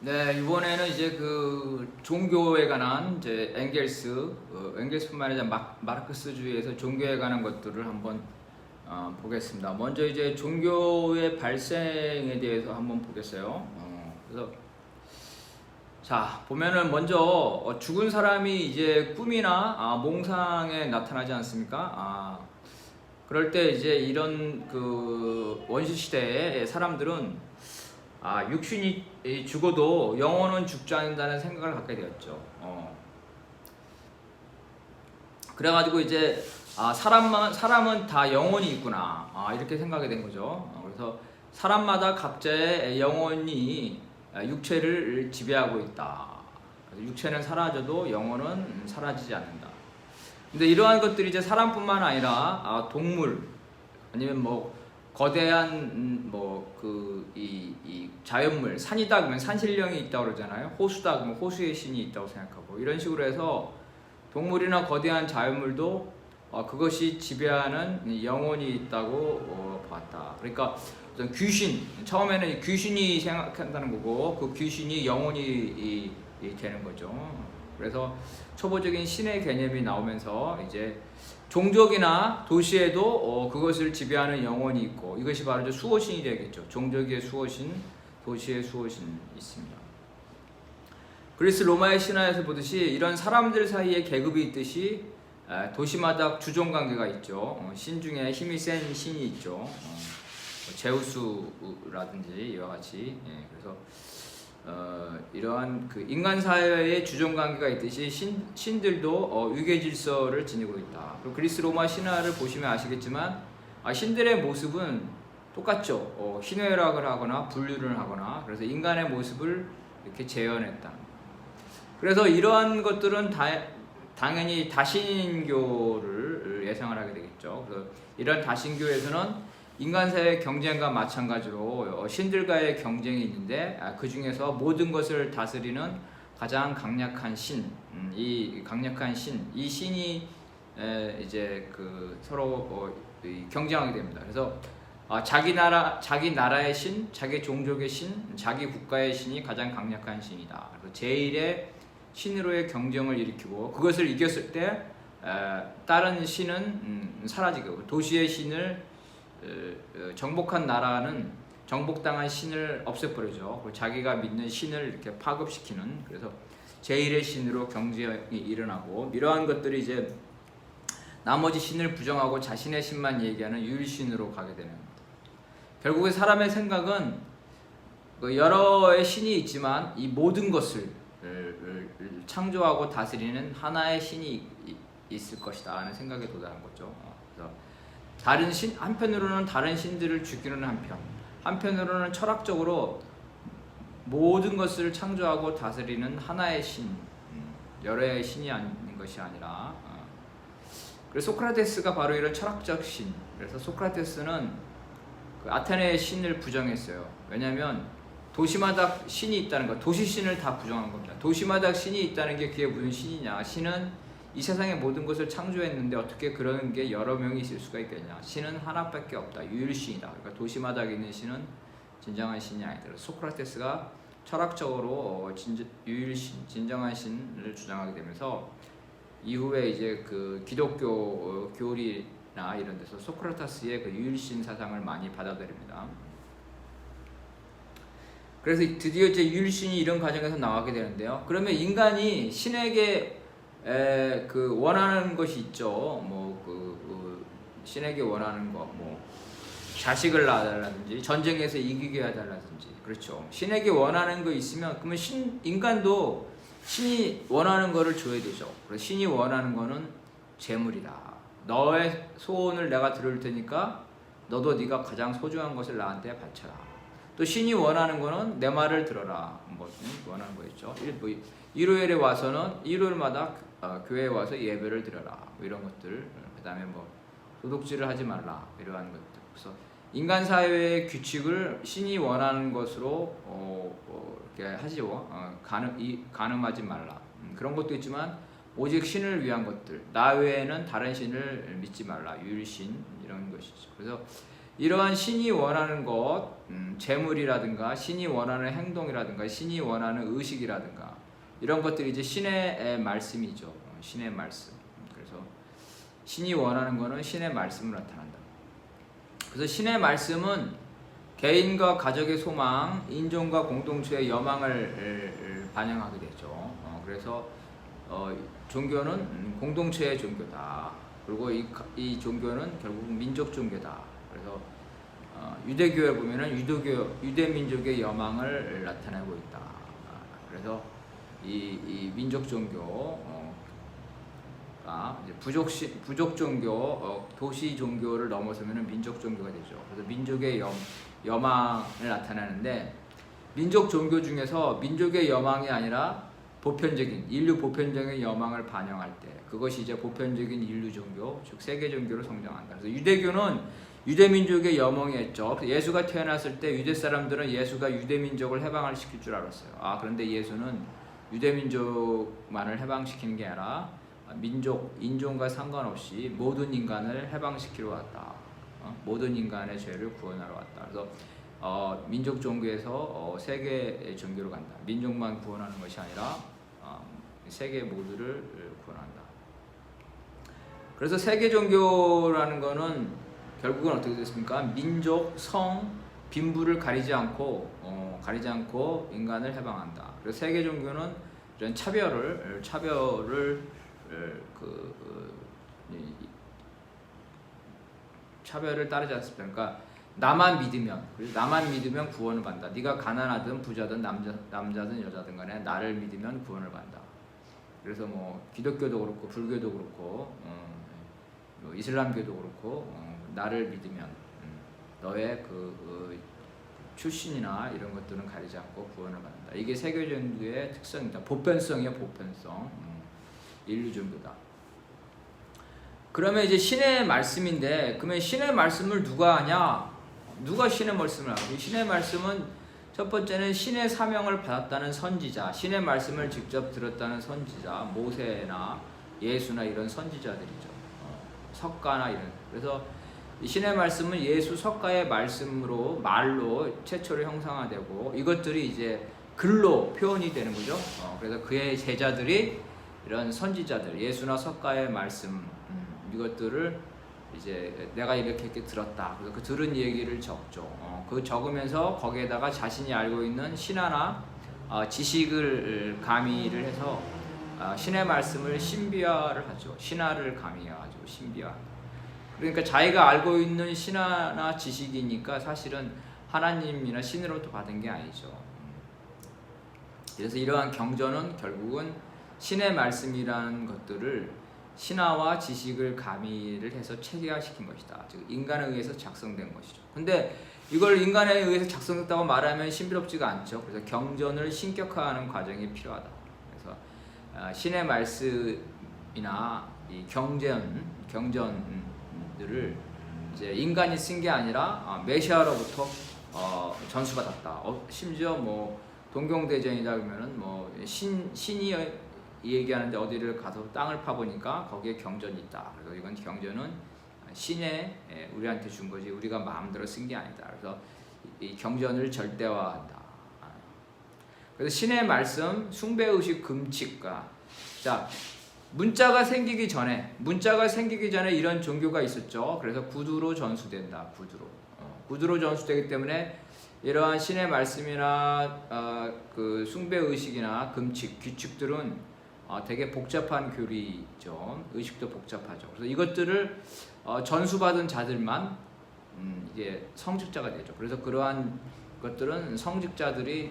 네, 이번에는 이제 그 종교에 관한 이제 엥겔스뿐만 아니라 마르크스주의에서 종교에 관한 것들을 한번 보겠습니다. 먼저 이제 종교의 발생에 대해서 한번 보겠어요. 그래서 자 보면은 먼저 죽은 사람이 이제 꿈이나 몽상에 나타나지 않습니까? 그럴 때 이제 이런 그 원시 시대의 사람들은 육신이 죽어도 영혼은 죽지 않는다는 생각을 갖게 되었죠. 그래가지고 이제 사람은 다 영혼이 있구나 이렇게 생각이 된 거죠. 그래서 사람마다 각자의 영혼이 육체를 지배하고 있다. 그래서 육체는 사라져도 영혼은 사라지지 않는다. 근데 이러한 것들이 이제 사람뿐만 아니라 동물 아니면 뭐 거대한 이 자연물, 산이다 그러면 산신령이 있다고 그러잖아요. 호수다 그러면 호수의 신이 있다고 생각하고, 이런 식으로 해서 동물이나 거대한 자연물도 그것이 지배하는 영혼이 있다고 봤다. 그러니까 어떤 귀신, 처음에는 귀신이 생각한다는 거고 그 귀신이 영혼이 되는 거죠. 그래서 초보적인 신의 개념이 나오면서 이제 종족이나 도시에도 그것을 지배하는 영혼이 있고, 이것이 바로 이제 수호신이 되겠죠. 종족의 수호신, 도시의 수호신 있습니다. 그리스 로마의 신화에서 보듯이 이런 사람들 사이에 계급이 있듯이 도시마다 주종 관계가 있죠. 신 중에 힘이 센 신이 있죠. 제우스라든지 이와 같이. 그래서 이러한 그 인간 사회의 주종 관계가 있듯이 신들도 위계 질서를 지니고 있다. 그리고 그리스 로마 신화를 보시면 아시겠지만 신들의 모습은 똑같죠. 희뇌락을 하거나 분류를 하거나, 그래서 인간의 모습을 이렇게 재현했다. 그래서 이러한 것들은 당연히 다신교를 예상을 하게 되겠죠. 그래서 이런 다신교에서는 인간사의 경쟁과 마찬가지로 신들과의 경쟁이 있는데, 그 중에서 모든 것을 다스리는 가장 강력한 신, 이 강력한 신, 이 신이 이제 그 서로 경쟁하게 됩니다. 그래서 자기 나라의 신, 자기 종족의 신, 자기 국가의 신이 가장 강력한 신이다. 그래서 제일의 신으로의 경쟁을 일으키고, 그것을 이겼을 때 다른 신은 사라지고, 도시의 신을 정복한 나라는 정복당한 신을 없애버리죠. 자기가 믿는 신을 이렇게 파급시키는, 그래서 제일의 신으로 경쟁이 일어나고, 이러한 것들이 이제 나머지 신을 부정하고 자신의 신만 얘기하는 유일신으로 가게 되는 겁니다. 결국에 사람의 생각은 여러의 신이 있지만 이 모든 것을 창조하고 다스리는 하나의 신이 있을 것이다 하는 생각에 도달한 거죠. 그래서 다른 신, 한편으로는 다른 신들을 죽이는 한편으로는 철학적으로 모든 것을 창조하고 다스리는 하나의 신, 여러의 신이 아닌 것이 아니라. 그래서 소크라테스가 바로 이런 철학적 신. 그래서 소크라테스는 그 아테네의 신을 부정했어요. 왜냐하면 도시마다 신이 있다는 것, 도시신을 다 부정한 겁니다. 도시마다 신이 있다는 게 그게 무슨 신이냐? 신은 이 세상의 모든 것을 창조했는데 어떻게 그런 게 여러 명이 있을 수가 있겠냐? 신은 하나밖에 없다. 유일신이다. 그러니까 도시마다 있는 신은 진정한 신이 아니다. 소크라테스가 철학적으로 유일신, 진정한 신을 주장하게 되면서 이후에 이제 그 기독교 교리나 이런 데서 소크라테스의 그 유일신 사상을 많이 받아들입니다. 그래서 드디어 이제 유일신이 이런 과정에서 나오게 되는데요. 그러면 인간이 신에게 그 원하는 것이 있죠. 신에게 원하는 거, 자식을 낳아달라든지 전쟁에서 이기게 해달라든지, 그렇죠. 신에게 원하는 거 있으면 그러면 인간도 신이 원하는 거를 줘야 되죠. 그래서 신이 원하는 거는 재물이다. 너의 소원을 내가 들을 테니까 너도 네가 가장 소중한 것을 나한테 바쳐라. 또 신이 원하는 거는 내 말을 들어라. 원하는 거였죠. 일요일에 와서는 일요일마다 교회에 와서 예배를 드려라. 이런 것들. 그다음에 도둑질을 하지 말라. 이러한 것들. 그래서 인간 사회의 규칙을 신이 원하는 것으로 이렇게 하지요. 간음하지 말라. 그런 것도 있지만 오직 신을 위한 것들. 나 외에는 다른 신을 믿지 말라. 유일신 이런 것이죠. 그래서 이러한 신이 원하는 것, 재물이라든가 신이 원하는 행동이라든가 신이 원하는 의식이라든가 이런 것들이 이제 신의 말씀이죠. 신의 말씀. 그래서 신이 원하는 것은 신의 말씀으로 나타난다. 그래서 신의 말씀은 개인과 가족의 소망, 인종과 공동체의 여망을 반영하게 되죠. 그래서 종교는 공동체의 종교다. 그리고 이 종교는 결국 민족 종교다. 그래서 유대교에 보면은 유대 민족의 여망을 나타내고 있다. 그래서 이 민족 종교가 이제 부족 종교, 도시 종교를 넘어서면은 민족 종교가 되죠. 그래서 민족의 여망을 나타내는데 민족 종교 중에서 민족의 여망이 아니라 인류 보편적인 여망을 반영할 때 그것이 이제 보편적인 인류 종교, 즉 세계 종교로 성장한다. 그래서 유대교는 유대 민족의 여망이었죠. 예수가 태어났을 때 유대 사람들은 예수가 유대 민족을 해방을 시킬 줄 알았어요. 그런데 예수는 유대 민족만을 해방시키는 게 아니라 인종과 상관없이 모든 인간을 해방시키러 왔다. 모든 인간의 죄를 구원하러 왔다. 그래서 민족 종교에서 세계 종교로 간다. 민족만 구원하는 것이 아니라 세계 모두를 구원한다. 그래서 세계 종교라는 것은 결국은 어떻게 됐습니까? 민족, 성, 빈부를 가리지 않고 인간을 해방한다. 그래서 세계 종교는 이런 차별을 따르지 않습니까? 그러니까 나만 믿으면 구원을 받는다. 네가 가난하든 부자든 남자든 여자든 간에 나를 믿으면 구원을 받는다. 그래서 뭐 기독교도 그렇고 불교도 그렇고 뭐 이슬람교도 그렇고 나를 믿으면 너의 출신이나 이런 것들은 가리지 않고 구원을 받는다. 이게 세계 종교의 특성이다. 보편성이야, 보편성. 인류 종교다. 그러면 이제 신의 말씀인데, 그러면 신의 말씀을 누가 하냐? 누가 신의 말씀을 하고? 신의 말씀은 첫 번째는 신의 사명을 받았다는 선지자, 신의 말씀을 직접 들었다는 선지자, 모세나 예수나 이런 선지자들이죠. 석가나 이런. 그래서 신의 말씀은 예수 석가의 말로 최초로 형상화되고 이것들이 이제 글로 표현이 되는 거죠. 그래서 그의 제자들이 이런 선지자들, 예수나 석가의 말씀 이것들을 이제 내가 이렇게 들었다. 그래서 그 들은 얘기를 적죠. 그 적으면서 거기에다가 자신이 알고 있는 신화나 지식을 가미를 해서 신의 말씀을 신비화를 하죠. 신화를 가미해가지고 신비화. 그러니까 자기가 알고 있는 신화나 지식이니까 사실은 하나님이나 신으로부터 받은 게 아니죠. 그래서 이러한 경전은 결국은 신의 말씀이라는 것들을 신화와 지식을 가미를 해서 체계화시킨 것이다. 즉 인간에 의해서 작성된 것이죠. 근데 이걸 인간에 의해서 작성됐다고 말하면 신비롭지가 않죠. 그래서 경전을 신격화하는 과정이 필요하다. 그래서 신의 말씀이나 이 경전들을 이제 인간이 쓴 게 아니라 메시아로부터 전수받았다. 심지어 뭐 동경대전이다 그러면은 뭐 신이 얘기하는데 어디를 가서 땅을 파보니까 거기에 경전이 있다. 그래서 이건 경전은 신의 우리한테 준 거지 우리가 마음대로 쓴 게 아니다. 그래서 이 경전을 절대화한다. 그래서 신의 말씀, 숭배의식, 금칙과 자 문자가 생기기 전에 이런 종교가 있었죠. 그래서 구두로 전수된다. 구두로 전수되기 때문에 이러한 신의 말씀이나 그 숭배의식이나 금칙, 규칙들은 되게 복잡한 교리죠. 의식도 복잡하죠. 그래서 이것들을 전수받은 자들만 이제 성직자가 되죠. 그래서 그러한 것들은 성직자들이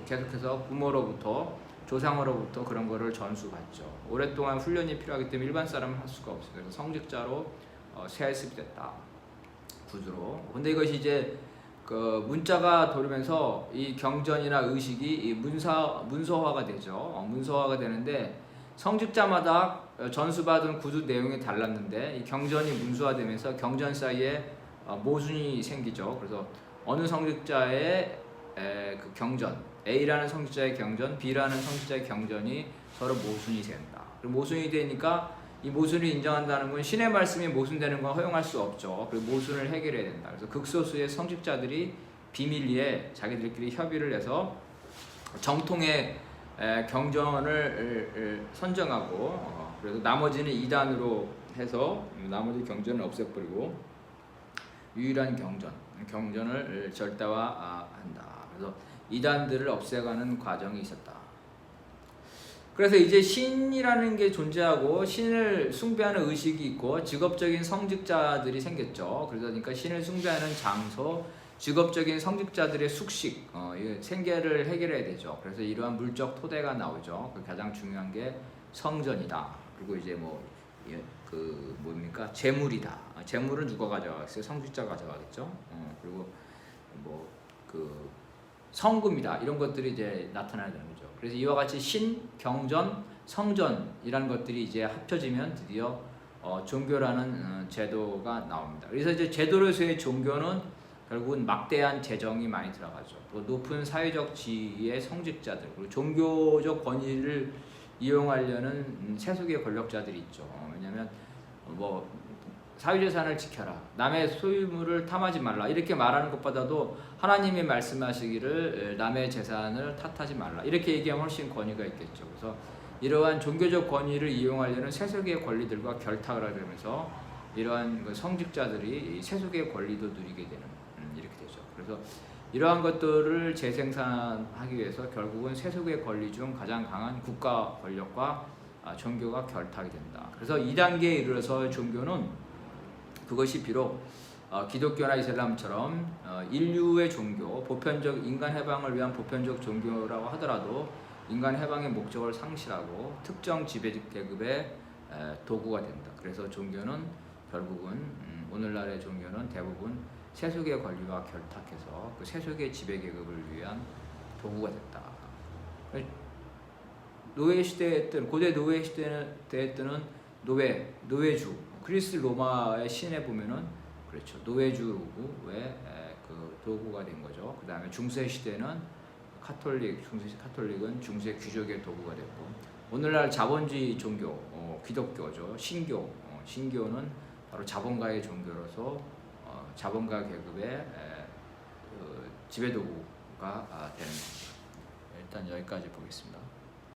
계속해서 부모로부터 조상으로부터 그런 거를 전수받죠. 오랫동안 훈련이 필요하기 때문에 일반 사람은 할 수가 없어요. 그래서 성직자로 세습이 됐다. 구두로. 근데 이것이 이제 그 문자가 돌면서 이 경전이나 의식이 이 문서화가 되죠. 문서화가 되는데 성직자마다 전수받은 구두 내용이 달랐는데 이 경전이 문서화되면서 경전 사이에 모순이 생기죠. 그래서 어느 성직자의 그 경전, A라는 성직자의 경전, B라는 성직자의 경전이 서로 모순이 된다. 그리고 모순이 되니까 이 모순을 인정한다는 건 신의 말씀이 모순되는 건 허용할 수 없죠. 그리고 모순을 해결해야 된다. 그래서 극소수의 성직자들이 비밀리에 자기들끼리 협의를 해서 정통의 경전을 선정하고 그래서 나머지는 이단으로 해서 나머지 경전을 없애버리고 유일한 경전을 절대화한다. 그래서 이단들을 없애가는 과정이 있었다. 그래서 이제 신이라는 게 존재하고 신을 숭배하는 의식이 있고 직업적인 성직자들이 생겼죠. 그러니까 신을 숭배하는 장소, 직업적인 성직자들의 숙식, 생계를 해결해야 되죠. 그래서 이러한 물적 토대가 나오죠. 그 가장 중요한 게 성전이다. 그리고 이제 뭡니까? 재물이다. 재물은 누가 가져가겠어요? 성직자가 가져가겠죠. 그리고 성금이다. 이런 것들이 이제 나타나야 되는 거죠. 그래서 이와 같이 신, 경전, 성전이라는 것들이 이제 합쳐지면 드디어 종교라는 제도가 나옵니다. 그래서 이제 제도로서의 종교는 결국은 막대한 재정이 많이 들어가죠. 또 높은 사회적 지위의 성직자들, 그리고 종교적 권위를 이용하려는 세속의 권력자들이 있죠. 왜냐하면 사유재산을 지켜라, 남의 소유물을 탐하지 말라, 이렇게 말하는 것보다도 하나님이 말씀하시기를 남의 재산을 탓하지 말라, 이렇게 얘기하면 훨씬 권위가 있겠죠. 그래서 이러한 종교적 권위를 이용하려는 세속의 권리들과 결탁을 하면서 이러한 성직자들이 세속의 권리도 누리게 되는 이렇게 되죠. 그래서 이러한 것들을 재생산하기 위해서 결국은 세속의 권리 중 가장 강한 국가 권력과 종교가 결탁이 된다. 그래서 2단계에 이르러서 종교는 그것이 비록 기독교나 이슬람처럼 인류의 종교, 보편적 인간 해방을 위한 보편적 종교라고 하더라도 인간 해방의 목적을 상실하고 특정 지배 계급의 도구가 된다. 그래서 종교는 결국은 오늘날의 종교는 대부분 세속의 권리와 결탁해서 그 세속의 지배 계급을 위한 도구가 됐다. 노예 시대에 때는, 고대 노예 시대에 때는 노예주, 그리스 로마의 신에 보면은 그렇죠, 노예주의 그 도구가 된 거죠. 그 다음에 중세 시대는 카톨릭은 중세 귀족의 도구가 됐고, 오늘날 자본주의 종교, 기독교죠. 신교는 바로 자본가의 종교로서 자본가 계급의 지배 도구가 되는 겁니다. 일단 여기까지 보겠습니다.